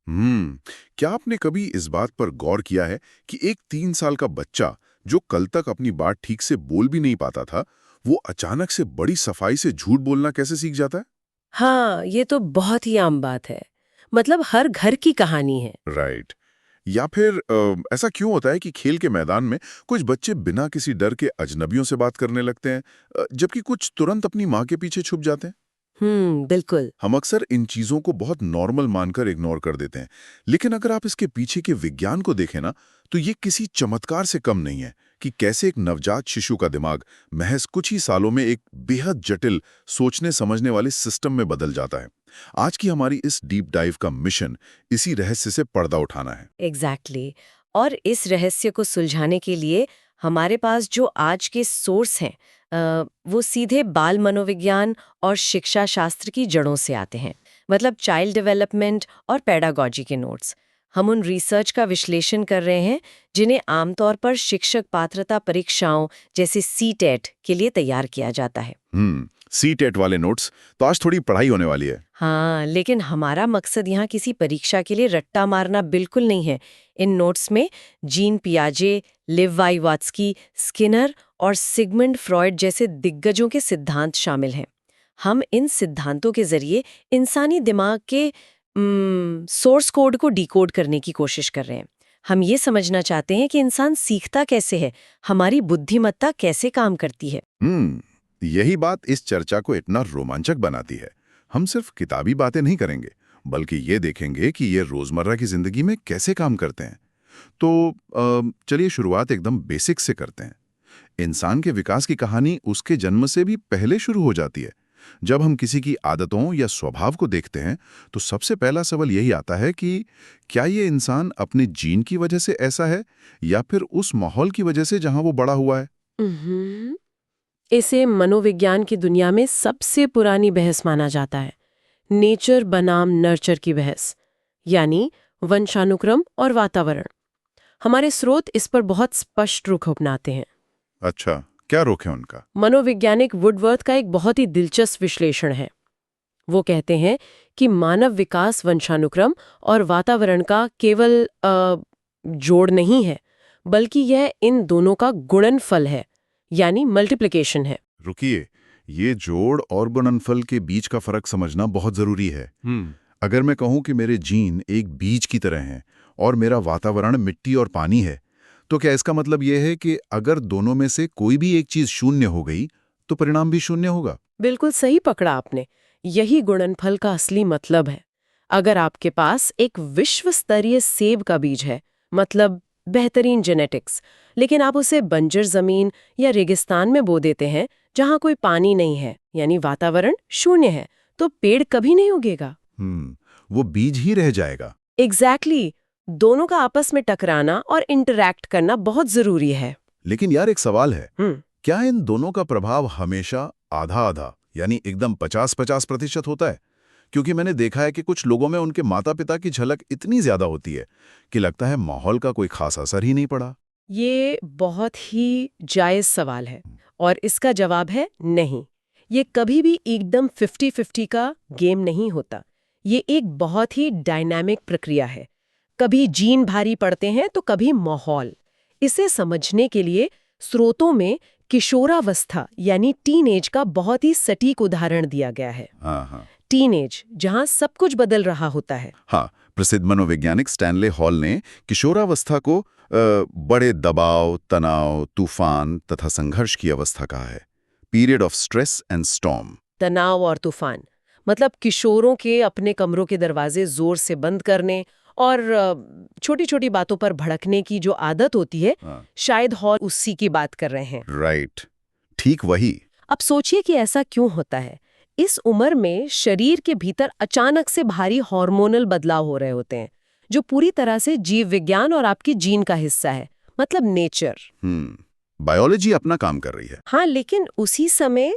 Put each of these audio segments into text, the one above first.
क्या आपने कभी इस बात पर गौर किया है कि एक 3 साल का बच्चा जो कल तक अपनी बात ठीक से बोल भी नहीं पाता था, वो अचानक से बड़ी सफाई से झूठ बोलना कैसे सीख जाता है? हाँ, ये तो बहुत ही आम बात है। मतलब हर घर की कहानी है। राइट। या फिर ऐसा क्यों होता है कि खेल के मैदान में कुछ बच्चे बिना किसी डर के अजनबियों से बात करने लगते हैं, जबकि कुछ तुरंत अपनी माँ के पीछे छुप जाते हैं? बिल्कुल। हम अक्सर इन चीजों को बहुत नॉर्मल मानकर इग्नोर कर देते हैं, लेकिन अगर आप इसके पीछे के विज्ञान को देखें ना, तो ये किसी चमत्कार से कम नहीं है कि कैसे एक नवजात शिशु का दिमाग महज कुछ ही सालों में एक बेहद जटिल सोचने समझने वाले सिस्टम में बदल जाता है। आज की हमारी इस डीप डाइव का मिशन इसी रहस्य से पर्दा उठाना है। एग्जैक्टली और इस रहस्य को सुलझाने के लिए हमारे पास जो आज के सोर्स हैं वो सीधे बाल मनोविज्ञान और शिक्षा शास्त्र की जड़ों से आते हैं। मतलब चाइल्ड डेवलपमेंट और पेडागॉजी के नोट्स। हम उन रिसर्च का विश्लेषण कर रहे हैं जिन्हें आमतौर पर शिक्षक पात्रता परीक्षाओं जैसे सीटेट के लिए तैयार किया जाता है। सीटेट वाले नोट्स, तो आज थोड़ी पढ़ाई होने वाली है। हाँ, लेकिन हमारा मकसद यहाँ किसी परीक्षा के लिए रट्टा मारना बिल्कुल नहीं है। इन नोट्स में जीन पियाजे, लिव वाइवात्स्की, स्किनर और सिगमंड फ्रॉयड जैसे दिग्गजों के सिद्धांत शामिल हैं। हम इन सिद्धांतों के जरिए इंसानी दिमाग के सोर्स कोड को डिकोड करने की कोशिश कर रहे हैं। हम ये समझना चाहते हैं कि इंसान सीखता कैसे है, हमारी बुद्धिमत्ता कैसे काम करती है। यही बात इस चर्चा को इतना रोमांचक बनाती है। हम सिर्फ किताबी बातें नहीं करेंगे, बल्कि ये देखेंगे कि ये रोजमर्रा की जिंदगी में कैसे काम करते हैं। तो चलिए शुरुआत एकदम बेसिक से करते हैं। इंसान के विकास की कहानी उसके जन्म से भी पहले शुरू हो जाती है। जब हम किसी की आदतों या स्वभाव को देखते हैं, तो सबसे पहला सवाल यही आता है कि क्या ये इंसान अपने जीन की वजह से ऐसा है, या फिर उस माहौल की वजह से जहां वो बड़ा हुआ है। उम्हूं। इसे मनोविज्ञान की दुनिया में सबसे पुरानी बहस माना जाता है। नेचर बनाम नर्चर की बहस, यानी वंशानुक्रम और वातावरण। हमारे स्रोत इस पर बहुत स्पष्ट रुख अपनाते हैं। अच्छा, क्या रोक है उनका? मनोवैज्ञानिक वुडवर्थ का एक बहुत ही दिलचस्प विश्लेषण है। वो कहते हैं कि मानव विकास वंशानुक्रम और वातावरण का केवल जोड़ नहीं है, बल्कि यह इन दोनों का गुणनफल है, यानी मल्टीप्लिकेशन है। रुकिए, ये जोड़ और गुणनफल के बीच का फर्क समझना बहुत जरूरी है। अगर मैं कहूं कि मेरे जीन एक बीज की तरह हैं और मेरा वातावरण मिट्टी और पानी है, तो क्या इसका मतलब यह है कि अगर दोनों में से कोई भी एक चीज शून्य हो गई, तो परिणाम भी शून्य होगा? बिल्कुल सही पकड़ा आपने। यही गुणनफल का असली मतलब है। अगर आपके पास एक विश्व स्तरीय सेब का बीज है, मतलब बेहतरीन जेनेटिक्स, लेकिन आप उसे बंजर जमीन या रेगिस्तान में बो देते हैं जहां कोई पानी नहीं है, यानी वातावरण शून्य है, तो पेड़ कभी नहीं उगेगा। वो बीज ही रह जाएगा। एग्जैक्टली। दोनों का आपस में टकराना और इंटरैक्ट करना बहुत जरूरी है। लेकिन यार, एक सवाल है, हम्म क्या इन दोनों का प्रभाव हमेशा आधा आधा, यानी एकदम 50-50% होता है? क्योंकि मैंने देखा है कि कुछ लोगों में उनके माता पिता की झलक इतनी ज्यादा होती है कि लगता है माहौल का कोई खास असर ही नहीं पड़ा। ये बहुत ही जायज सवाल है और इसका जवाब है नहीं। ये कभी भी एकदम 50-50 का गेम नहीं होता। ये एक बहुत ही डायनामिक प्रक्रिया है। कभी जीन भारी पड़ते हैं तो कभी माहौल। इसे समझने के लिए स्रोतों में किशोरावस्था यानी टीनेज का बहुत ही सटीक उदाहरण दिया गया है। हाँ। टीनेज जहां सब कुछ बदल रहा होता है। हाँ, प्रसिद्ध मनोवैज्ञानिक स्टैनले हॉल ने किशोरावस्था को बड़े दबाव, तनाव, तूफान तथा संघर्ष की अवस्था कहा है। Period of stress and storm. तनाव और तूफान मतलब किशोरों के अपने कमरों के दरवाजे जोर से बंद करने और छोटी छोटी बातों पर भड़कने की जो आदत होती है, शायद हॉल उसी की बात कर रहे हैं। राइट, ठीक वही। अब सोचिए कि ऐसा क्यों होता है। इस उम्र में शरीर के भीतर अचानक से भारी हार्मोनल बदलाव हो रहे होते हैं, जो पूरी तरह से जीव विज्ञान और आपकी जीन का हिस्सा है, मतलब नेचर। बायोलॉजी अपना काम कर रही है। हाँ, लेकिन उसी समय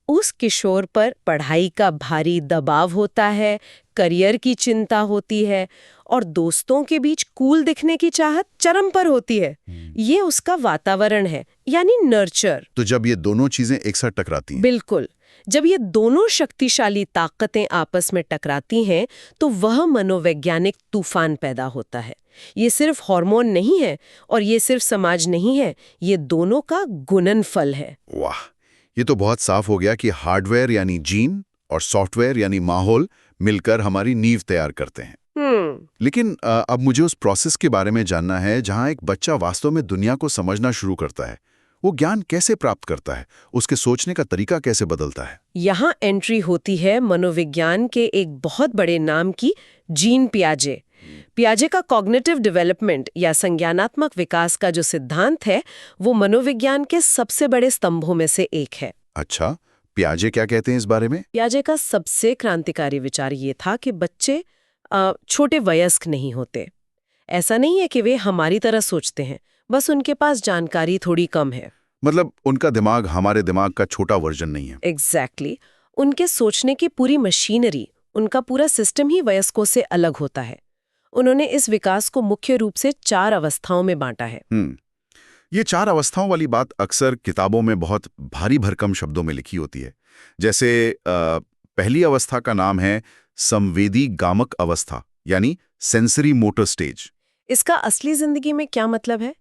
उस किशोर पर पढ़ाई का भारी दबाव होता है, करियर की चिंता होती है और दोस्तों के बीच कूल दिखने की चाहत चरम पर होती है। ये उसका वातावरण है, यानी नर्चर। तो जब ये दोनों चीजें एक साथ टकराती हैं, बिल्कुल, जब ये दोनों शक्तिशाली ताकतें आपस में टकराती हैं तो वह मनोवैज्ञानिक तूफान पैदा होता है। ये सिर्फ हार्मोन नहीं है और ये सिर्फ समाज नहीं है, ये दोनों का गुणनफल है। वाह, ये तो बहुत साफ हो गया कि हार्डवेयर यानी जीन और सॉफ्टवेयर यानी माहौल मिलकर हमारी नींव तैयार करते हैं। लेकिन अब मुझे उस प्रोसेस के बारे में जानना है जहां एक बच्चा वास्तव में दुनिया को समझना शुरू करता है। वो ज्ञान कैसे प्राप्त करता है, उसके सोचने का तरीका कैसे बदलता है? यहाँ एंट्री होती है मनोविज्ञान के एक बहुत बड़े नाम की, जीन पियाजे। पियाजे का कॉग्निटिव डेवलपमेंट या संज्ञानात्मक विकास का जो सिद्धांत है वो मनोविज्ञान के सबसे बड़े स्तंभों में से एक है। अच्छा, पियाजे क्या कहते हैं इस बारे में? पियाजे का सबसे क्रांतिकारी विचार ये था कि बच्चे छोटे वयस्क नहीं होते। ऐसा नहीं है कि वे हमारी तरह सोचते हैं, बस उनके पास जानकारी थोड़ी कम है। मतलब उनका दिमाग हमारे दिमाग का छोटा वर्जन नहीं है। एग्जैक्टली। उनके सोचने की पूरी मशीनरी, उनका पूरा सिस्टम ही वयस्कों से अलग होता है। उन्होंने इस विकास को मुख्य रूप से 4 अवस्थाओं में बांटा है। ये 4 अवस्थाओं वाली बात अक्सर किताबों में बहुत भारी भरकम शब्दों में लिखी होती है। जैसे पहली अवस्था का नाम है संवेदी गामक अवस्था, यानी सेंसरी मोटर स्टेज। इसका असली जिंदगी में क्या मतलब है?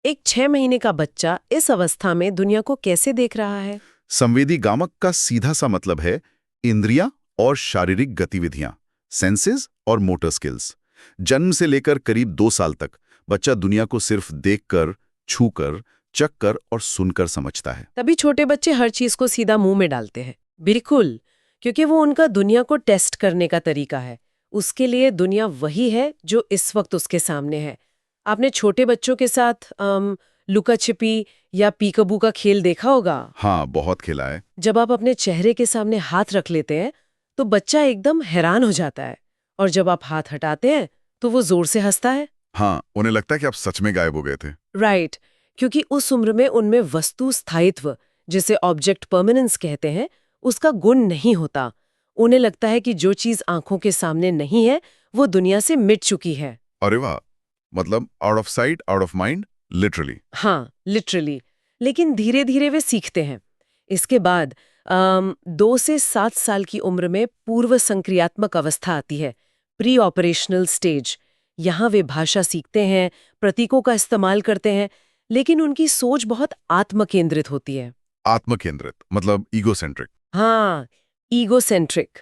एक 6 महीने का बच्चा इस अवस्था में दुनिया को कैसे देख रहा है? संवेदी गामक का सीधा सा मतलब है इंद्रियां और शारीरिक गतिविधियां, सेंसेस और मोटर स्किल्स। जन्म से लेकर करीब 2 साल तक बच्चा दुनिया को सिर्फ देखकर, छूकर, चखकर और सुनकर समझता है। तभी छोटे बच्चे हर चीज को सीधा मुंह में डालते हैं। बिल्कुल, क्योंकि वो उनका दुनिया को टेस्ट करने का तरीका है। उसके लिए दुनिया वही है जो इस वक्त उसके सामने है। आपने छोटे बच्चों के साथ लुका छिपी या पीकबू का खेल देखा होगा। हाँ, बहुत खेला है। जब आप अपने चेहरे के सामने हाथ रख लेते हैं तो बच्चा एकदम हैरान हो जाता है, और जब आप हाथ हटाते हैं तो वो जोर से हंसता है। हाँ, उन्हें लगता है कि आप सच में गायब हो गए थे। राइट, क्योंकि उस उम्र में उनमें वस्तु स्थायित्व, जिसे ऑब्जेक्ट परमानेंस कहते हैं, उसका गुण नहीं होता। उन्हें लगता है कि जो चीज आंखों के सामने नहीं है वो दुनिया से मिट चुकी है। अरे वाह, मतलब out of sight out of mind, literally. हाँ, लिटरली। लेकिन धीरे धीरे वे सीखते हैं। इसके बाद 2 से 7 साल की उम्र में पूर्व संक्रियात्मक अवस्था आती है, प्री ऑपरेशनल स्टेज। यहाँ वे भाषा सीखते हैं, प्रतीकों का इस्तेमाल करते हैं, लेकिन उनकी सोच बहुत आत्मकेंद्रित होती है। आत्मकेंद्रित मतलब ईगोसेंट्रिक। हाँ, ईगोसेंट्रिक।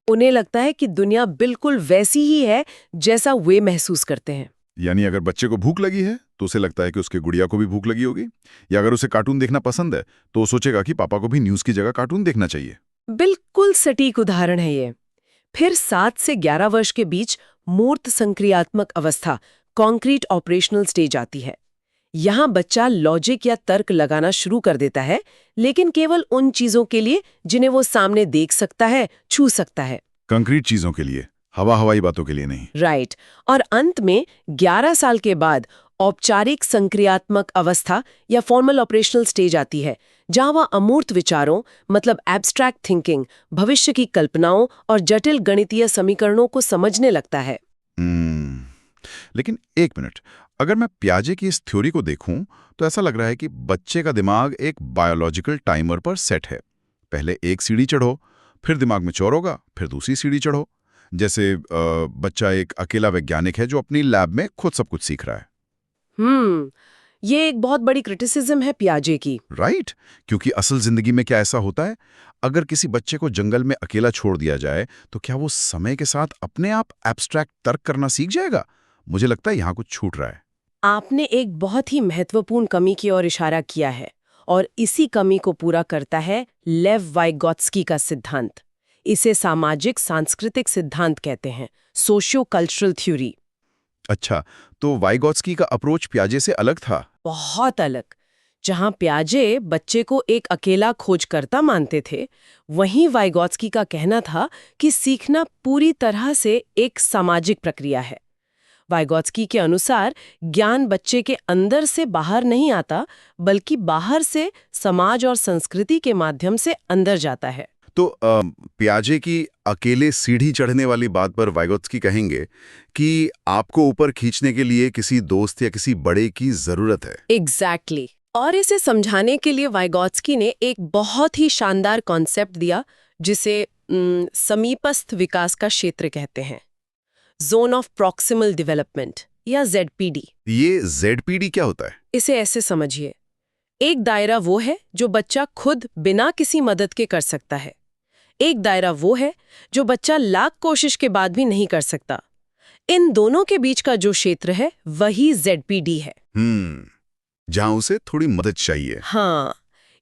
उन्हें लगता है कि दुनिया बिल्कुल वैसी ही है जैसा वे महसूस करते हैं। यानी अगर बच्चे को भूख लगी है तो उसे लगता है कि उसके गुड़िया को भी भूख लगी होगी, या अगर उसे कार्टून देखना पसंद है तो वो सोचेगा कि पापा को भी न्यूज़ की जगह कार्टून देखना चाहिए। बिल्कुल सटीक उदाहरण है ये। फिर 7 से 11 वर्ष के बीच मूर्त संक्रियात्मक अवस्था, कॉन्क्रीट ऑपरेशनल स्टेज आती है। यहाँ बच्चा लॉजिक या तर्क लगाना शुरू कर देता है, लेकिन केवल उन चीजों के लिए जिन्हें वो सामने देख सकता है, छू सकता है। कंक्रीट चीजों के लिए, हवाई बातों के लिए नहीं। राइट। और अंत में 11 साल के बाद औपचारिक संक्रियात्मक अवस्था या फॉर्मल ऑपरेशनल स्टेज आती है, जहां वह अमूर्त विचारों, मतलब एब्स्ट्रैक्ट थिंकिंग, भविष्य की कल्पनाओं और जटिल गणितीय समीकरणों को समझने लगता है। लेकिन एक मिनट, अगर मैं पियाजे की इस थ्योरी को देखूं तो ऐसा लग रहा है कि बच्चे का दिमाग एक बायोलॉजिकल टाइमर पर सेट है। पहले एक सीढ़ी चढ़ो, फिर दिमाग में चोर होगा, फिर दूसरी सीढ़ी चढ़ो। जैसे बच्चा एक अकेला वैज्ञानिक है जो अपनी लैब में खुद सब कुछ सीख रहा है। ये एक बहुत बड़ी क्रिटिसिज्म है पियाजे की। राइट, क्योंकि असल जिंदगी में क्या ऐसा होता है, अगर किसी बच्चे को जंगल में अकेला छोड़ दिया जाए तो क्या वो समय के साथ अपने आप एब्स्ट्रैक्ट तर्क करना सीख जाएगा? मुझे लगता है यहाँ कुछ छूट रहा है। आपने एक बहुत ही महत्वपूर्ण कमी की ओर इशारा किया है, और इसी कमी को पूरा करता है लेव वाइगोत्स्की का सिद्धांत। इसे सामाजिक सांस्कृतिक सिद्धांत कहते हैं, सोशियो कल्चरल थ्योरी। अच्छा, तो वाइगोत्स्की का अप्रोच पियाजे से अलग था? बहुत अलग। जहां पियाजे बच्चे को एक अकेला खोजकर्ता मानते थे, वहीं वाइगोत्स्की का कहना था कि सीखना पूरी तरह से एक सामाजिक प्रक्रिया है। वाइगोत्स्की के अनुसार ज्ञान बच्चे के अंदर से बाहर नहीं आता, बल्कि बाहर से समाज और संस्कृति के माध्यम से अंदर जाता है। तो पियाजे की अकेले सीढ़ी चढ़ने वाली बात पर वाइगोत्स्की कहेंगे कि आपको ऊपर खींचने के लिए किसी दोस्त या किसी बड़े की जरूरत है। एग्जैक्टली। और इसे समझाने के लिए वाइगॉत्स्की ने एक बहुत ही शानदार कॉन्सेप्ट दिया जिसे समीपस्थ विकास का क्षेत्र कहते हैं, जोन ऑफ प्रॉक्सिमल डेवलपमेंट या ZPD। ये ZPD क्या होता है? इसे ऐसे समझिए, एक दायरा वो है जो बच्चा खुद बिना किसी मदद के कर सकता है, एक दायरा वो है जो बच्चा लाख कोशिश के बाद भी नहीं कर सकता। इन दोनों के बीच का जो क्षेत्र है वही ZPD है। जहां उसे थोड़ी मदद चाहिए। हाँ,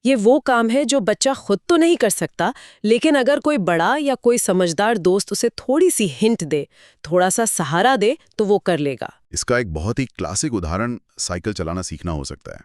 ये वो काम है जो बच्चा खुद तो नहीं कर सकता, लेकिन अगर कोई बड़ा या कोई समझदार दोस्त उसे थोड़ी सी हिंट दे, थोड़ा सा सहारा दे, तो वो कर लेगा। इसका एक बहुत ही क्लासिक उदाहरण साइकिल चलाना सीखना हो सकता है।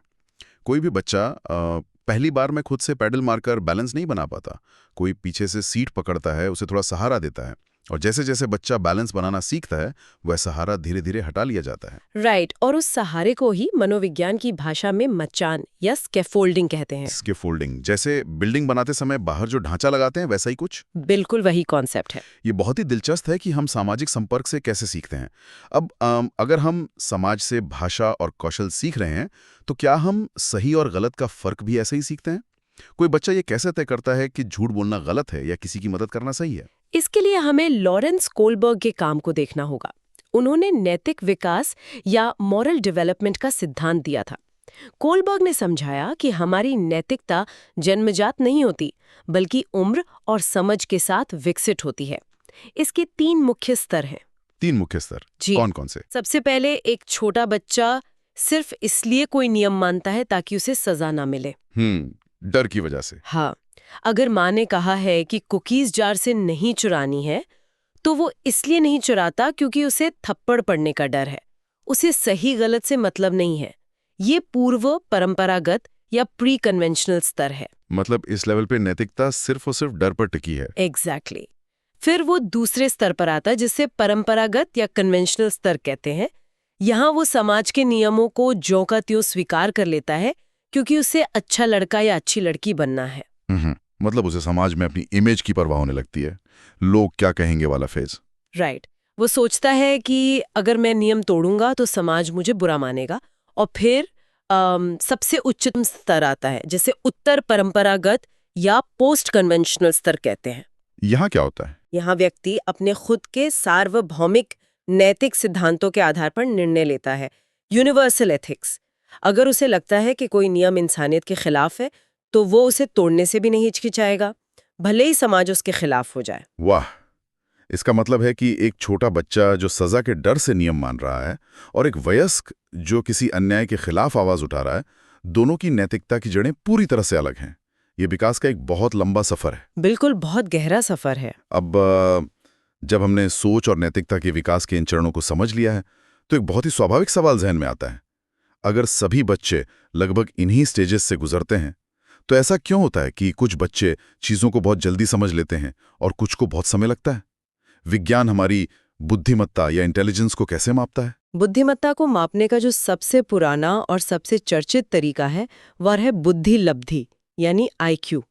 कोई भी बच्चा पहली बार में खुद से पैडल मारकर बैलेंस नहीं बना पाता। कोई पीछे से सीट पकड़ता है, उसे थोड़ा सहारा देता है, और जैसे जैसे बच्चा बैलेंस बनाना सीखता है वह सहारा धीरे धीरे हटा लिया जाता है। राइट, और उस सहारे को ही मनोविज्ञान की भाषा में मचान या स्कैफोल्डिंग कहते हैं। स्कैफोल्डिंग, जैसे बिल्डिंग बनाते समय बाहर जो ढांचा लगाते हैं वैसा ही कुछ। बिल्कुल वही कॉन्सेप्ट है। ये बहुत ही दिलचस्प है कि हम सामाजिक संपर्क से कैसे सीखते हैं। अब अगर हम समाज से भाषा और कौशल सीख रहे हैं तो क्या हम सही और गलत का फर्क भी ऐसे ही सीखते हैं? कोई बच्चा ये कैसे तय करता है कि झूठ बोलना गलत है या किसी की मदद करना सही है? इसके लिए हमें लॉरेंस कोलबर्ग के काम को देखना होगा। उन्होंने नैतिक विकास या मॉरल डेवलपमेंट का सिद्धांत दिया था। कोलबर्ग ने समझाया कि हमारी नैतिकता जन्मजात नहीं होती, बल्कि उम्र और समझ के साथ विकसित होती है। इसके 3 मुख्य स्तर हैं। 3 मुख्य स्तर? जी। कौन-कौन से? सबसे पहले, एक छोटा बच्चा सिर्फ इसलिए कोई नियम मानता है ताकि उसे सजा ना मिले। डर की वजह से। हाँ, अगर माँ ने कहा है कि कुकीज जार से नहीं चुरानी है, तो वो इसलिए नहीं चुराता क्योंकि उसे थप्पड़ पड़ने का डर है। उसे सही गलत से मतलब नहीं है। ये पूर्व परंपरागत या प्री कन्वेंशनल स्तर है। मतलब इस लेवल पे नैतिकता सिर्फ और सिर्फ डर पर टिकी है। एग्जैक्टली। फिर वो दूसरे स्तर पर आता है जिसे परंपरागत या कन्वेंशनल स्तर कहते हैं। यहाँ वो समाज के नियमों को ज्यों का त्यों स्वीकार कर लेता है क्योंकि उसे अच्छा लड़का या अच्छी लड़की बनना है। मतलब उसे समाज में अपनी इमेज की परवाह होने लगती है, लोग क्या कहेंगे वाला फेज। राइट। वो सोचता है कि अगर मैं नियम तोड़ूंगा तो समाज मुझे बुरा मानेगा। और फिर सबसे उच्चतम स्तर आता है जिसे उत्तर परंपरागत या पोस्ट कन्वेंशनल स्तर कहते हैं। यहाँ क्या होता है? यहाँ व्यक्ति अपने खुद के सार्वभौमिक नैतिक सिद्धांतों के आधार पर निर्णय लेता है, यूनिवर्सल एथिक्स। अगर उसे लगता है कि कोई नियम इंसानियत के खिलाफ है तो वो उसे तोड़ने से भी नहीं हिचकिचाएगा, भले ही समाज उसके खिलाफ हो जाए। वाह! इसका मतलब है कि एक छोटा बच्चा जो सजा के डर से नियम मान रहा है और एक वयस्क जो किसी अन्याय के खिलाफ आवाज उठा रहा है, दोनों की नैतिकता की जड़ें पूरी तरह से अलग हैं। ये विकास का एक बहुत लंबा सफर है। बिल्कुल, बहुत गहरा सफर है। अब जब हमने सोच और नैतिकता के विकास के इन चरणों को समझ लिया है तो एक बहुत ही स्वाभाविक सवाल जहन में आता है। अगर सभी बच्चे लगभग इन्हीं स्टेजेस से गुजरते हैं तो ऐसा क्यों होता है कि कुछ बच्चे चीजों को बहुत जल्दी समझ लेते हैं और कुछ को बहुत समय लगता है? विज्ञान हमारी बुद्धिमत्ता या इंटेलिजेंस को कैसे मापता है? बुद्धिमत्ता को मापने का जो सबसे पुराना और सबसे चर्चित तरीका है वह है बुद्धि लब्धि यानी IQ।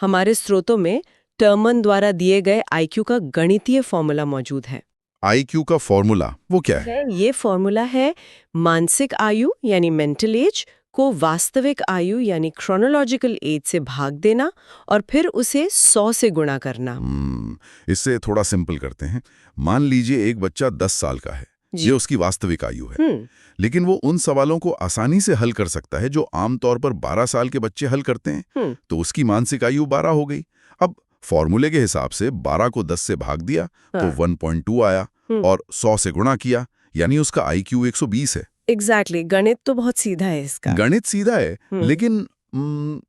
हमारे स्रोतों में टर्मन द्वारा दिए गए IQ का गणितीय फॉर्मूला मौजूद है। IQ का फॉर्मूला वो क्या है? ये फॉर्मूला है मानसिक आयु यानी मेंटल एज को वास्तविक आयु यानी क्रोनोलॉजिकल एज से भाग देना और फिर उसे 100 से गुणा करना। इससे थोड़ा सिंपल करते हैं। मान लीजिए एक बच्चा 10 साल का है, ये उसकी वास्तविक आयु है, लेकिन वो उन सवालों को आसानी से हल कर सकता है जो आमतौर पर 12 साल के बच्चे हल करते हैं, तो उसकी मानसिक आयु 12 हो गई। अब फॉर्मूले के हिसाब से 12 को 10 से भाग दिया तो 1.2 आया और 100 से गुणा किया यानी उसका IQ 120 है। एग्जैक्टली। गणित तो बहुत सीधा है इसका। गणित सीधा है, लेकिन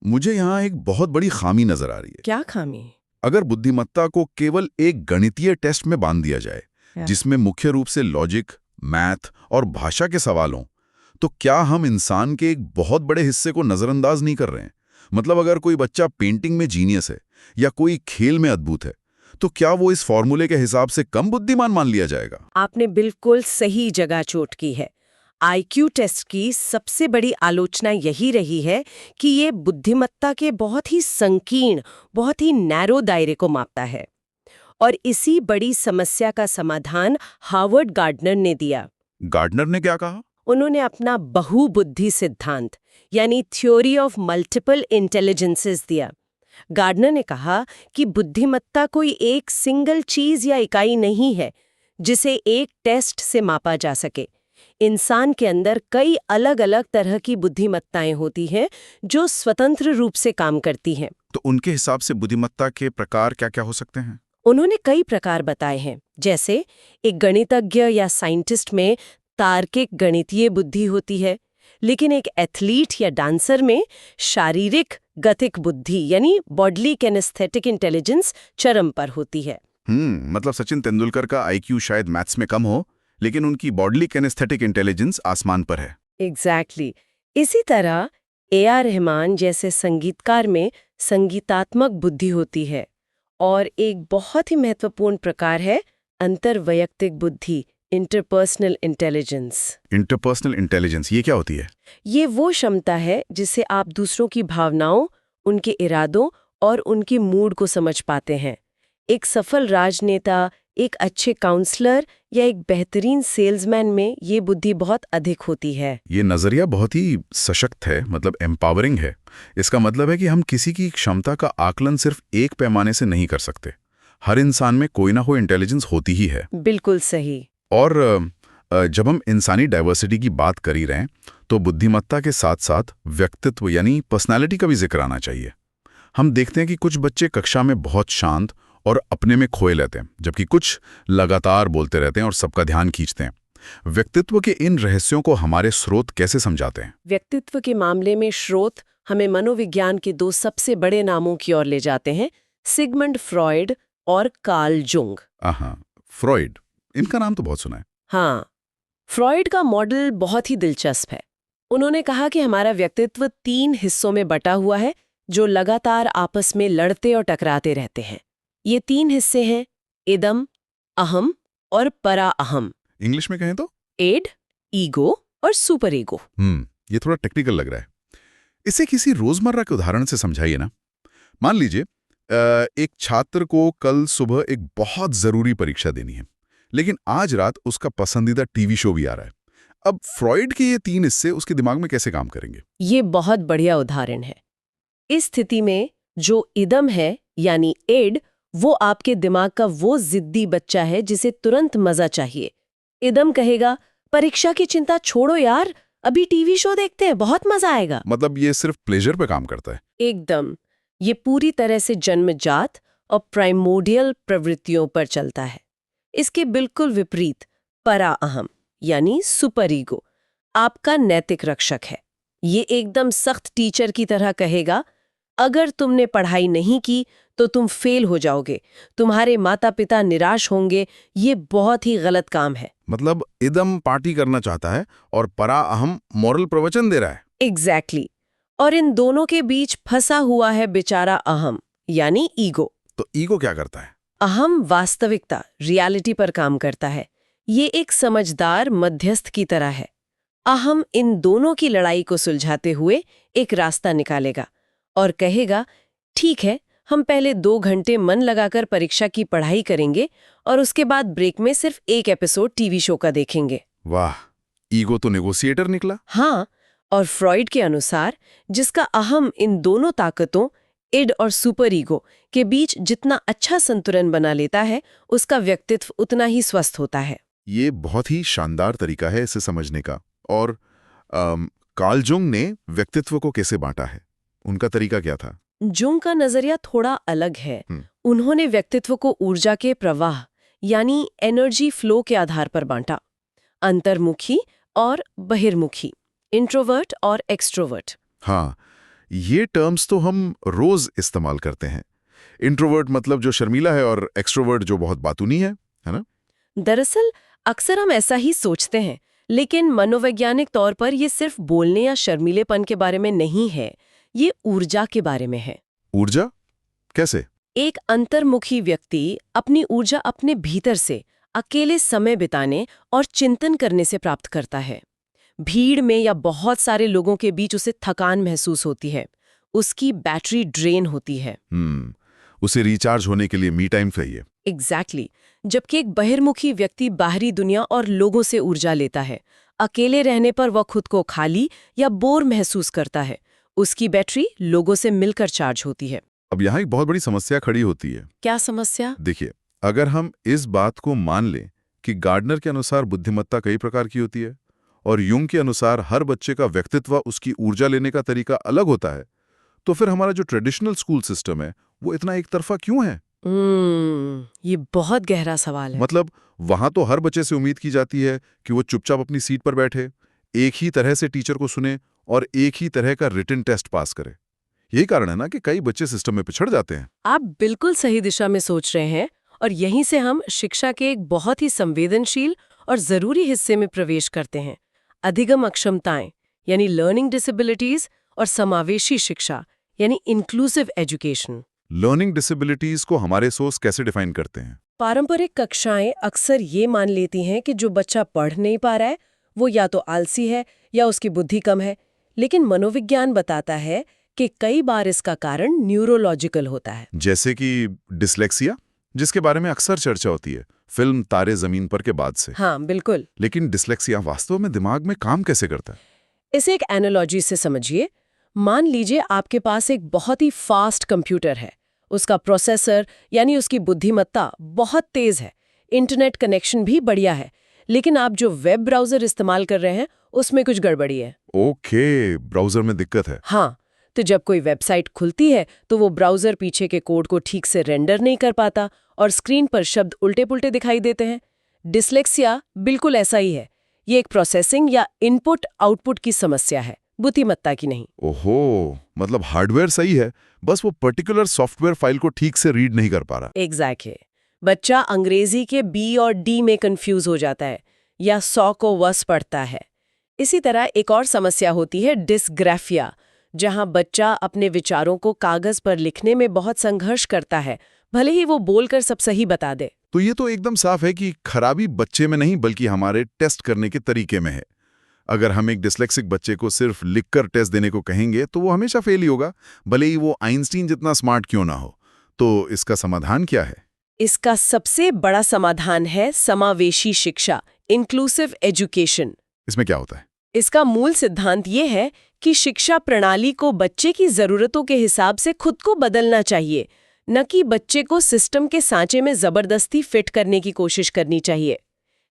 मुझे यहाँ एक बहुत बड़ी खामी नजर आ रही है। क्या खामी? अगर बुद्धिमत्ता को केवल एक गणितीय टेस्ट में बांध दिया जाए जिसमें मुख्य रूप से लॉजिक, मैथ और भाषा के सवाल हों, तो क्या हम इंसान के एक बहुत बड़े हिस्से को नजरअंदाज नहीं कर रहे हैं? मतलब अगर कोई बच्चा पेंटिंग में जीनियस है या कोई खेल में अद्भुत है, तो क्या वो इस फॉर्मूले के हिसाब से कम बुद्धिमान मान लिया जाएगा? आपने बिल्कुल सही जगह चोट की है। IQ टेस्ट की सबसे बड़ी आलोचना यही रही है कि ये बुद्धिमत्ता के बहुत ही संकीर्ण, बहुत ही नैरो दायरे को मापता है। और इसी बड़ी समस्या का समाधान हार्वर्ड गार्डनर ने दिया। गार्डनर ने क्या कहा? उन्होंने अपना बहुबुद्धि सिद्धांत यानी थ्योरी ऑफ मल्टीपल इंटेलिजेंसेस दिया। गार्डनर ने कहा कि बुद्धिमत्ता कोई एक सिंगल चीज या इकाई नहीं है जिसे एक टेस्ट से मापा जा सके। इंसान के अंदर कई अलग अलग तरह की बुद्धिमत्ताएं होती हैं जो स्वतंत्र रूप से काम करती हैं। तो उनके हिसाब से बुद्धिमत्ता के प्रकार क्या-क्या हो सकते हैं? उन्होंने कई प्रकार बताए हैं, जैसे एक गणितज्ञ या साइंटिस्ट में तार्किक गणितीय बुद्धि होती है, लेकिन एक एथलीट या डांसर में शारीरिक गतिक बुद्धि यानी बॉडली किनेस्थेटिक इंटेलिजेंस चरम पर होती है। मतलब सचिन तेंदुलकर का आईक्यू शायद मैथ्स में कम हो, लेकिन उनकी बॉडली किनेस्थेटिक इंटेलिजेंस आसमान पर है। एग्जैक्टली। इसी तरह ए.आर. रहमान जैसे संगीतकार में संगीतात्मक बुद्धि होती है। और एक बहुत ही महत्वपूर्ण प्रकार है अंतर्वैयक्तिक बुद्धि, इंटरपर्सनल इंटेलिजेंस। इंटरपर्सनल इंटेलिजेंस ये क्या होती है? ये वो क्षमता है जिससे आप दूसरों की भावनाओं, उनके इरादों और उनके मूड को समझ पाते हैं। एक सफल राजनेता, एक अच्छे काउंसलर या एक बेहतरीन सेल्समैन में ये बुद्धि बहुत अधिक होती है। ये नजरिया बहुत ही सशक्त है, मतलब एम्पावरिंग है। इसका मतलब है कि हम किसी की क्षमता का आकलन सिर्फ एक पैमाने से नहीं कर सकते। हर इंसान में कोई ना कोई इंटेलिजेंस होती ही है। बिल्कुल सही। और जब हम इंसानी डाइवर्सिटी की बात कर ही रहे हैं, तो बुद्धिमत्ता के साथ साथ व्यक्तित्व यानी पर्सनालिटी का भी जिक्र आना चाहिए। हम देखते हैं कि कुछ बच्चे कक्षा में बहुत शांत और अपने में खोए रहते हैं, जबकि कुछ लगातार बोलते रहते हैं और सबका ध्यान खींचते हैं। व्यक्तित्व के इन रहस्यों को हमारे स्रोत कैसे समझाते हैं? व्यक्तित्व के मामले में स्रोत हमें मनोविज्ञान के दो सबसे बड़े नामों की ओर ले जाते हैं, सिगमंड फ्रॉयड और कार्ल जुंग। फ्रॉयड, इनका नाम तो बहुत सुना है। हाँ, फ्रॉयड का मॉडल बहुत ही दिलचस्प है। उन्होंने कहा कि हमारा व्यक्तित्व 3 हिस्सों में बटा हुआ है जो लगातार आपस में लड़ते और टकराते रहते हैं। ये 3 हिस्से हैं इदम, अहम और परा अहम। इंग्लिश में कहें तो एड, ईगो और सुपर ईगो। ये थोड़ा टेक्निकल लग रहा है। इसे किसी रोजमर्रा के उदाहरण से समझाइए ना। मान लीजिए एक छात्र को कल सुबह एक बहुत जरूरी परीक्षा देनी है, लेकिन आज रात उसका पसंदीदा टीवी शो भी आ रहा है। अब फ्रॉयड के ये 3 हिस्से उसके दिमाग में कैसे काम करेंगे? ये बहुत बढ़िया उदाहरण है। इस स्थिति में जो इदम है यानी एड, वो आपके दिमाग का वो जिद्दी बच्चा है जिसे तुरंत मजा चाहिए। इदम कहेगा, परीक्षा की चिंता छोड़ो यार, अभी टीवी शो देखते हैं, बहुत मजा आएगा। मतलब ये सिर्फ प्लेजर पे काम करता है। एकदम। ये पूरी तरह से जन्मजात और प्राइमोडियल प्रवृत्तियों पर चलता है। इसके बिल्कुल विपरीत परा अहम यानी सुपर ईगो आपका नैतिक रक्षक है। ये एकदम सख्त टीचर की तरह कहेगा, अगर तुमने पढ़ाई नहीं की तो तुम फेल हो जाओगे, तुम्हारे माता पिता निराश होंगे, ये बहुत ही गलत काम है। मतलब इदम पार्टी करना चाहता है और परा अहम मॉरल प्रवचन दे रहा है। एग्जैक्टली। और इन दोनों के बीच फंसा हुआ है बेचारा अहम यानी ईगो। तो ईगो क्या करता है? अहम वास्तविकता, रियलिटी पर काम करता है। ये एक समझदार मध्यस्थ की तरह है। अहम इन दोनों की लड़ाई को सुलझाते हुए एक रास्ता निकालेगा और कहेगा, ठीक है, हम पहले 2 घंटे मन लगाकर परीक्षा की पढ़ाई करेंगे और उसके बाद ब्रेक में सिर्फ एक एपिसोड टीवी शो का देखेंगे। वाह, ईगो तो नेगोशिएटर निकला। हाँ, और फ्रॉयड के अनुसार जिसका अहम इन दोनों ताकतों इड और सुपर ईगो के बीच जितना अच्छा संतुलन बना लेता है, उसका व्यक्तित्व उतना ही स्वस्थ होता है। ये बहुत ही शानदार तरीका है इसे समझने का। और कार्ल जुंग ने व्यक्तित्व को कैसे बांटा है? उनका तरीका क्या था? जुंग का नजरिया थोड़ा अलग है। उन्होंने व्यक्तित्व को ऊर्जा के प्रवाह यानी एनर्जी फ्लो के आधार पर बांटा। अंतर्मुखी और बहिर्मुखी, इंट्रोवर्ट और एक्सट्रोवर्ट। हाँ, ये टर्म्स तो हम रोज इस्तेमाल करते हैं। इंट्रोवर्ट मतलब जो शर्मीला है और एक्सट्रोवर्ट जो बहुत बातूनी है ना? दरअसल अक्सर हम ऐसा ही सोचते हैं, लेकिन मनोवैज्ञानिक तौर पर ये सिर्फ बोलने या शर्मीलेपन के बारे में नहीं है, ये ऊर्जा के बारे में है। ऊर्जा कैसे? एक अंतर्मुखी व्यक्ति अपनी ऊर्जा अपने भीतर से अकेले समय बिताने और चिंतन करने से प्राप्त करता है। भीड़ में या बहुत सारे लोगों के बीच उसे थकान महसूस होती है, उसकी बैटरी ड्रेन होती है। उसे रिचार्ज होने के लिए मी टाइम चाहिए। एग्जैक्टली। जबकि एक बहिर्मुखी व्यक्ति बाहरी दुनिया और लोगों से ऊर्जा लेता है, अकेले रहने पर वह खुद को खाली या बोर महसूस करता है। उसकी बैटरी लोगों से मिलकर चार्ज होती है। अब यहाँ एक बहुत बड़ी समस्या खड़ी होती है। क्या समस्या? देखिए, अगर हम इस बात को मान लें कि गार्डनर के अनुसार बुद्धिमत्ता कई प्रकार की होती है और यूंग के अनुसार हर बच्चे का व्यक्तित्व, उसकी ऊर्जा लेने का तरीका अलग होता है, तो फिर हमारा जो ट्रेडिशनल स्कूल सिस्टम है वो इतना एक तरफा क्यों है? ये बहुत गहरा सवाल है। मतलब वहां तो हर बच्चे से उम्मीद की जाती है कि वो चुपचाप अपनी सीट पर बैठे, एक ही तरह से टीचर को सुने और एक ही तरह का रिटन टेस्ट पास करे। यही कारण है ना कि कई बच्चे सिस्टम में पिछड़ जाते हैं। आप बिल्कुल सही दिशा में सोच रहे हैं और यहीं से हम शिक्षा के एक बहुत ही संवेदनशील और जरूरी हिस्से में प्रवेश करते हैं। अधिगम अक्षमताएं यानी लर्निंग डिसेबिलिटीज और समावेशी शिक्षा यानी इंक्लूसिव एजुकेशन। लर्निंग डिसेबिलिटीज को हमारे सोर्स कैसे डिफाइन करते हैं? पारंपरिक कक्षाएं अक्सर ये मान लेती हैं कि जो बच्चा पढ़ नहीं पा रहा है वो या तो आलसी है या उसकी बुद्धि कम है, लेकिन मनोविज्ञान बताता है कि कई बार इसका कारण न्यूरोलॉजिकल होता है। जैसे कि डिसलेक्सिया, जिसके बारे में अक्सर चर्चा होती है फिल्म तारे जमीन पर के बाद से। हाँ, बिल्कुल। लेकिन डिसलेक्सिया वास्तव में दिमाग में काम कैसे करता है? इसे एक एनालॉजी से समझिए। मान लीजिए आपके पास एक बहुत ही फास्ट कंप्यूटर है। उसका प्रोसेसर यानी उसकी बुद्धिमत्ता बहुत तेज है, इंटरनेट कनेक्शन भी बढ़िया है, लेकिन आप जो वेब ब्राउजर इस्तेमाल कर रहे हैं उसमें कुछ गड़बड़ी है। ओके, ब्राउजर में दिक्कत है। हाँ, तो जब कोई वेबसाइट खुलती है तो वो ब्राउजर पीछे के कोड को ठीक से रेंडर नहीं कर पाता और स्क्रीन पर शब्द उल्टे-पुल्टे दिखाई देते हैं। डिसलेक्सिया बिल्कुल ऐसा ही है। ये एक प्रोसेसिंग या इनपुट आउटपुट की समस्या है, बुद्धिमत्ता की नहीं। ओहो, मतलब हार्डवेयर सही है, बस वो पर्टिकुलर सॉफ्टवेयर फाइल को ठीक से रीड नहीं कर पा रहा। एग्जैक्टली। बच्चा अंग्रेजी के बी और डी में कंफ्यूज हो जाता है या 100 को वस पढ़ता है। इसी तरह एक और समस्या होती है डिस्ग्राफिया, जहां बच्चा अपने विचारों को कागज पर लिखने में बहुत संघर्ष करता है, भले ही वो बोलकर सब सही बता दे। तो ये तो एकदम साफ है कि खराबी बच्चे में नहीं बल्कि हमारे टेस्ट करने के तरीके में है। अगर हम एक डिसलेक्सिक बच्चे को सिर्फ लिखकर टेस्ट देने को कहेंगे तो वो हमेशा फेल ही होगा, भले ही वो आइंस्टीन जितना स्मार्ट क्यों ना हो। तो इसका समाधान क्या है? इसका सबसे बड़ा समाधान है समावेशी शिक्षा, इंक्लूसिव एजुकेशन। इसमें क्या होता है? इसका मूल सिद्धांत ये है कि शिक्षा प्रणाली को बच्चे की जरूरतों के हिसाब से खुद को बदलना चाहिए, न कि बच्चे को सिस्टम के सांचे में जबरदस्ती फिट करने की कोशिश करनी चाहिए।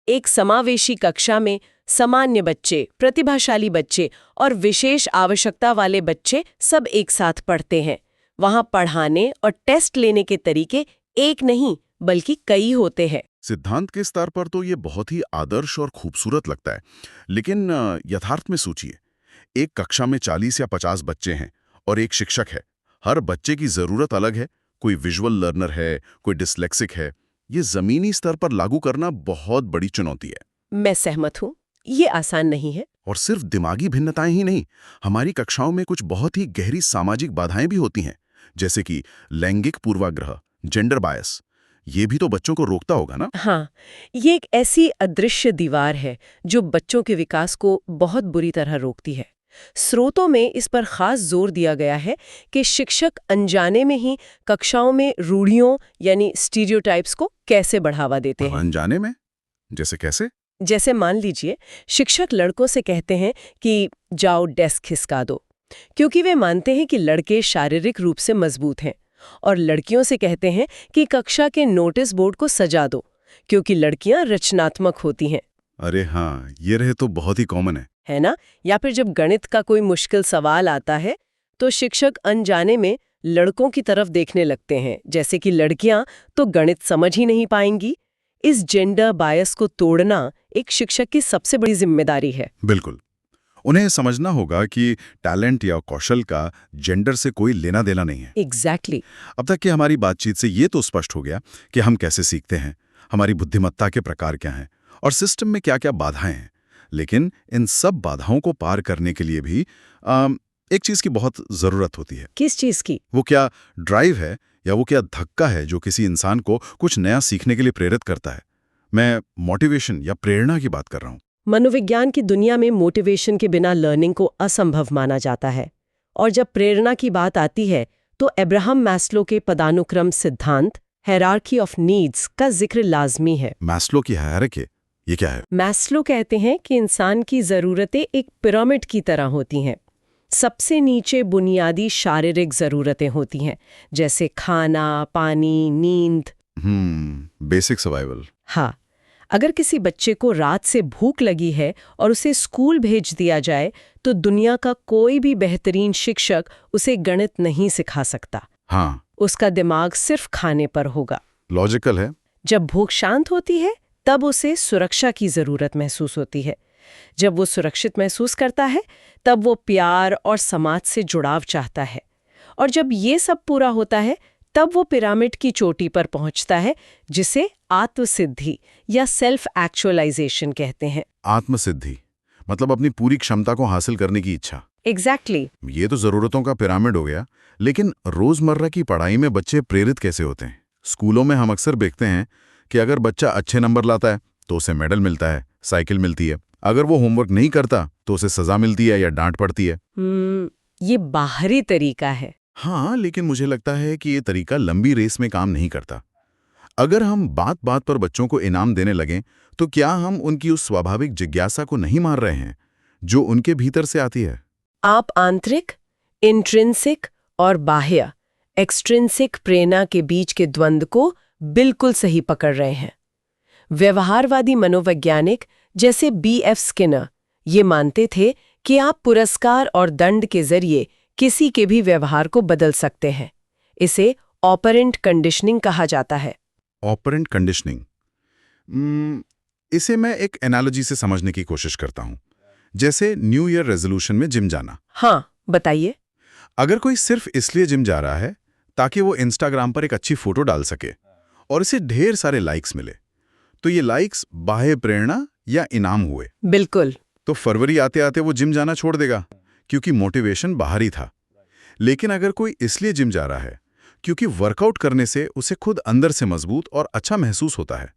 एक समावेशी कक्षा में सामान्य बच्चे, प्रतिभाशाली बच्चे और विशेष आवश्यकता वाले बच्चे सब एक साथ पढ़ते हैं। वहां पढ़ाने और टेस्ट लेने के तरीके एक नहीं बल्कि कई होते हैं। सिद्धांत के स्तर पर तो ये बहुत ही आदर्श और खूबसूरत लगता है, लेकिन यथार्थ में सोचिए, एक कक्षा में 40 या 50 बच्चे हैं और एक शिक्षक है। हर बच्चे की जरूरत अलग है, कोई विजुअल लर्नर है, कोई डिसलेक्सिक है। ये जमीनी स्तर पर लागू करना बहुत बड़ी चुनौती है। मैं सहमत हूँ, ये आसान नहीं है। और सिर्फ दिमागी भिन्नताएं ही नहीं, हमारी कक्षाओं में कुछ बहुत ही गहरी सामाजिक बाधाएं भी होती हैं, जैसे कि लैंगिक पूर्वाग्रह, जेंडर बायस। ये भी तो बच्चों को रोकता होगा ना? हाँ, ये एक ऐसी अदृश्य दीवार है जो बच्चों के विकास को बहुत बुरी तरह रोकती है। स्रोतों में इस पर खास जोर दिया गया है कि शिक्षक अनजाने में ही कक्षाओं में रूढ़ियों यानी स्टीरियोटाइप्स को कैसे बढ़ावा देते हैं। अनजाने में? जैसे कैसे? जैसे मान लीजिए शिक्षक लड़कों से कहते हैं कि जाओ डेस्क खिसका दो, क्योंकि वे मानते हैं कि लड़के शारीरिक रूप से मजबूत हैं, और लड़कियों से कहते हैं कि कक्षा के नोटिस बोर्ड को सजा दो, क्योंकि लड़कियां रचनात्मक होती हैं। अरे हाँ, ये रहे तो बहुत ही कॉमन है ना? या फिर जब गणित का कोई मुश्किल सवाल आता है तो शिक्षक अनजाने में लड़कों की तरफ देखने लगते हैं, जैसे कि लड़कियां तो गणित समझ ही नहीं पाएंगी। इस जेंडर बायस को तोड़ना एक शिक्षक की सबसे बड़ी जिम्मेदारी है। बिल्कुल। उन्हें समझना होगा कि टैलेंट या कौशल का जेंडर से कोई लेना देना नहीं है। एग्जैक्टली। अब तक की हमारी बातचीत से ये तो स्पष्ट हो गया कि हम कैसे सीखते हैं, हमारी बुद्धिमत्ता के प्रकार क्या हैं और सिस्टम में क्या क्या बाधाएं हैं। लेकिन इन सब बाधाओं को पार करने के लिए भी एक चीज की बहुत जरूरत होती है। किस चीज की? वो क्या ड्राइव है या वो क्या धक्का है जो किसी इंसान को कुछ नया सीखने के लिए प्रेरित करता है? मैं मोटिवेशन या प्रेरणा की बात कर रहा हूँ। मनोविज्ञान की दुनिया में मोटिवेशन के बिना लर्निंग को असंभव माना जाता है, और जब प्रेरणा की बात आती है तो अब्राहम मैस्लो के पदानुक्रम सिद्धांत हायरार्की ऑफ नीड्स का जिक्र लाजमी है। मैस्लो की हायरार्की, ये क्या है? मैस्लो कहते हैं कि इंसान की ज़रूरतें एक पिरामिड की तरह होती हैं। सबसे नीचे बुनियादी शारीरिक ज़रूरतें होती हैं, जैसे खाना, पानी, नींद। Basic survival. हाँ, अगर किसी बच्चे को रात से भूख लगी है और उसे स्कूल भेज दिया जाए, तो दुनिया का कोई भी बेहतरीन शिक्षक उसे गणित नहीं सिखा सकता। हाँ, उसका दिमाग सिर्फ खाने पर होगा। लॉजिकल है। जब भूख शांत होती है, तब उसे सुरक्षा की ज़रूरत महसूस होती है। जब वो सुरक्षित महसूस करता है, तब वो प्यार और समाज से जुड़ाव चाहता है। और जब ये सब पूरा होता है, तब वो पिरामिड की चोटी पर पहुंचता है, जिसे आत्मसिद्धि या सेल्फ एक्चुअलाइजेशन कहते हैं। आत्मसिद्धि मतलब अपनी पूरी क्षमता को हासिल करने की इच्छा। एग्जैक्टली। ये तो जरूरतों का पिरामिड हो गया, लेकिन रोजमर्रा की पढ़ाई में बच्चे प्रेरित कैसे होते हैं? स्कूलों में हम अक्सर देखते हैं कि अगर बच्चा अच्छे नंबर लाता है तो उसे मेडल मिलता है, साइकिल मिलती है। अगर वो होमवर्क नहीं करता तो उसे सजा मिलती है या डांट पड़ती है। ये बाहरी तरीका है। हाँ, लेकिन मुझे लगता है कि ये तरीका लंबी रेस में काम नहीं करता। अगर हम बात बात पर बच्चों को इनाम देने लगें, तो क्या हम उनकी उस स्वाभाविक जिज्ञासा को नहीं मार रहे हैं जो उनके भीतर से आती है? आप आंतरिक, इंट्रिंसिक और बाह्य, एक्सट्रिंसिक प्रेरणा के बीच के द्वंद्व को बिल्कुल सही पकड़ रहे हैं। व्यवहारवादी मनोवैज्ञानिक जैसे B.F. स्किनर ये मानते थे कि आप पुरस्कार और दंड के जरिए किसी के भी व्यवहार को बदल सकते हैं। इसे ऑपरेंट कंडीशनिंग कहा जाता है। ऑपरेंट कंडीशनिंग, इसे मैं एक एनालॉजी से समझने की कोशिश करता हूं, जैसे न्यू ईयर रेजोल्यूशन में जिम जाना। हाँ, बताइए। अगर कोई सिर्फ इसलिए जिम जा रहा है ताकि वो इंस्टाग्राम पर एक अच्छी फोटो डाल सके और इसे ढेर सारे लाइक्स मिले, तो ये लाइक्स बाह्य प्रेरणा या इनाम हुए। बिल्कुल। तो फरवरी आते आते वो जिम जाना छोड़ देगा, क्योंकि मोटिवेशन बाहरी था। लेकिन अगर कोई इसलिए जिम जा रहा है क्योंकि वर्कआउट करने से उसे खुद अंदर से मजबूत और अच्छा महसूस होता है,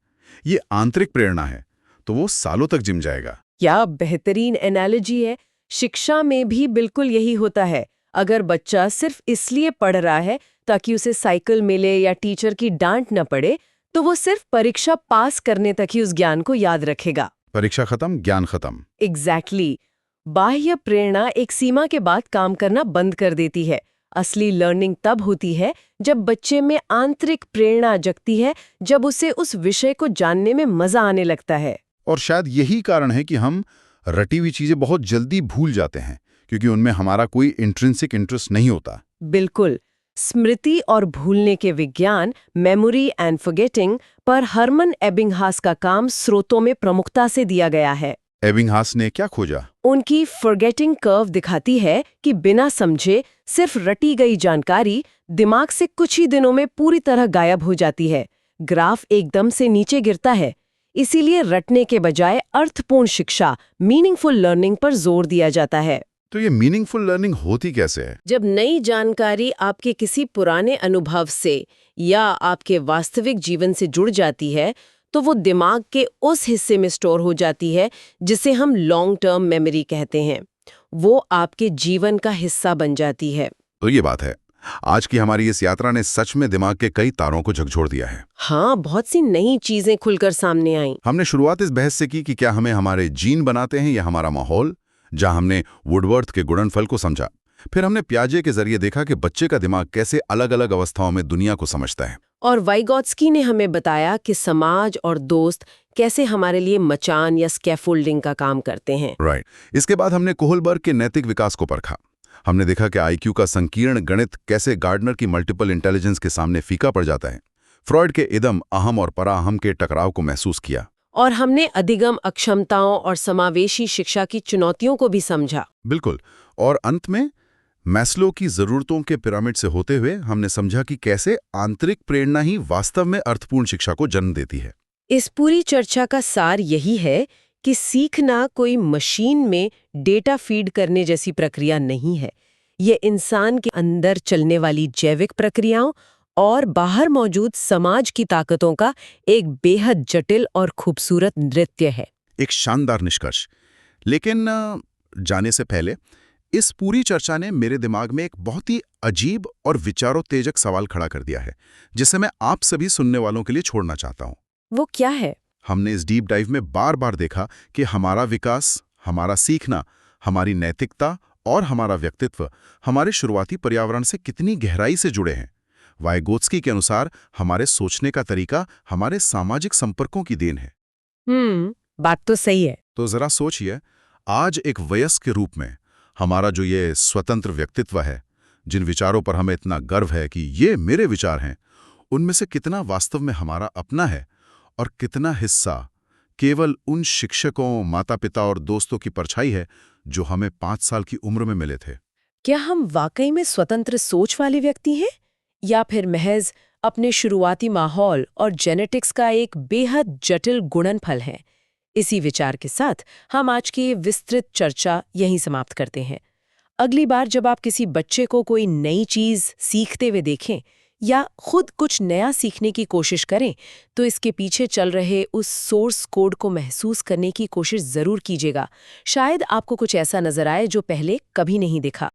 ये आंतरिक प्रेरणा है, तो वो सालों तक जिम जाएगा। क्या बेहतरीन एनालॉजी है। शिक्षा में भी बिल्कुल यही होता है। अगर बच्चा सिर्फ इसलिए पढ़ रहा है ताकि उसे साइकिल मिले या टीचर की डांट न पड़े, तो वो सिर्फ परीक्षा पास करने तक ही उस ज्ञान को याद रखेगा। परीक्षा खत्म, ज्ञान खत्म। एग्जैक्टली। बाह्य प्रेरणा एक सीमा के बाद काम करना बंद कर देती है। असली लर्निंग तब होती है जब बच्चे में आंतरिक प्रेरणा जगती है, जब उसे उस विषय को जानने में मजा आने लगता है। और शायद यही कारण है कि हम रटी हुई चीजें बहुत जल्दी भूल जाते हैं, क्योंकि उनमें हमारा कोई इंट्रिंसिक इंटरेस्ट नहीं होता। बिल्कुल। स्मृति और भूलने के विज्ञान, मेमोरी एंड फॉरगेटिंग पर हरमन एबिंगहास का काम स्रोतों में प्रमुखता से दिया गया है। एबिंगहास ने क्या खोजा? उनकी फॉरगेटिंग कर्व दिखाती है कि बिना समझे सिर्फ रटी गई जानकारी दिमाग से कुछ ही दिनों में पूरी तरह गायब हो जाती है। ग्राफ एकदम से नीचे गिरता है। इसीलिए रटने के बजाय अर्थपूर्ण शिक्षा, मीनिंगफुल लर्निंग पर जोर दिया जाता है। तो ये मीनिंगफुल लर्निंग होती कैसे है? जब नई जानकारी आपके किसी पुराने अनुभव से या आपके वास्तविक जीवन से जुड़ जाती है, तो वो दिमाग के उस हिस्से में स्टोर हो जाती है जिसे हम लॉन्ग टर्म मेमोरी कहते हैं। वो आपके जीवन का हिस्सा बन जाती है। तो ये बात है, आज की हमारी इस यात्रा ने सच में दिमाग के कई तारों को झकझोर दिया है। हाँ, बहुत सी नई चीजें खुलकर सामने आईं। हमने शुरुआत इस बहस से की कि क्या हमें हमारे जीन बनाते हैं या हमारा माहौल, जहां हमने वुडवर्थ के गुणनफल को समझा। फिर हमने पियाजे के जरिए देखा कि बच्चे का दिमाग कैसे अलग अलग अवस्थाओं में दुनिया को समझता है। और वाइगोत्स्की ने हमें बताया कि समाज और दोस्त कैसे हमारे लिए मचान या स्कैफोल्डिंग का काम करते हैं। राइट। इसके बाद हमने कोहलबर्ग के नैतिक विकास को परखा। हमने देखा कि आईक्यू का संकीर्ण गणित कैसे गार्डनर की मल्टीपल इंटेलिजेंस के सामने फीका पड़ जाता है। फ्रॉयड के इदम, अहम और पराअहम के टकराव को महसूस किया। और हमने अधिगम अक्षमताओं और समावेशी शिक्षा की चुनौतियों को भी समझा। बिल्कुल। और अंत में मैस्लो की जरूरतों के पिरामिड से होते हुए हमने समझा कि कैसे आंतरिक प्रेरणा ही वास्तव में अर्थपूर्ण शिक्षा को जन्म देती है। इस पूरी चर्चा का सार यही है कि सीखना कोई मशीन में डेटा फीड करने जैसी प्रक्रिया नहीं है। ये इंसान के अंदर चलने वाली जैविक प्रक्रियाओं और बाहर मौजूद समाज की ताकतों का एक बेहद जटिल और खूबसूरत नृत्य है। एक शानदार निष्कर्ष। लेकिन जाने से पहले इस पूरी चर्चा ने मेरे दिमाग में एक बहुत ही अजीब और विचारोत्तेजक सवाल खड़ा कर दिया है, जिसे मैं आप सभी सुनने वालों के लिए छोड़ना चाहता हूं। वो क्या है? हमने इस डीप डाइव में बार बार देखा कि हमारा विकास, हमारा सीखना, हमारी नैतिकता और हमारा व्यक्तित्व हमारे शुरुआती पर्यावरण से कितनी गहराई से जुड़े हैं। वाइगोत्स्की के अनुसार हमारे सोचने का तरीका हमारे सामाजिक संपर्कों की देन है। बात तो सही है। तो जरा सोचिए, आज एक वयस्क के रूप में हमारा जो ये स्वतंत्र व्यक्तित्व है, जिन विचारों पर हमें इतना गर्व है कि ये मेरे विचार हैं, उनमें से कितना वास्तव में हमारा अपना है और कितना हिस्सा केवल उन शिक्षकों, माता-पिता और दोस्तों की परछाई है जो हमें 5 साल की उम्र में मिले थे। क्या हम वाकई में स्वतंत्र सोच वाले व्यक्ति हैं या फिर महज अपने शुरुआती माहौल और जेनेटिक्स का एक बेहद जटिल गुणनफल है? इसी विचार के साथ हम आज की ये विस्तृत चर्चा यहीं समाप्त करते हैं। अगली बार जब आप किसी बच्चे को कोई नई चीज सीखते हुए देखें या खुद कुछ नया सीखने की कोशिश करें, तो इसके पीछे चल रहे उस सोर्स कोड को महसूस करने की कोशिश जरूर कीजिएगा। शायद आपको कुछ ऐसा नजर आए जो पहले कभी नहीं दिखा।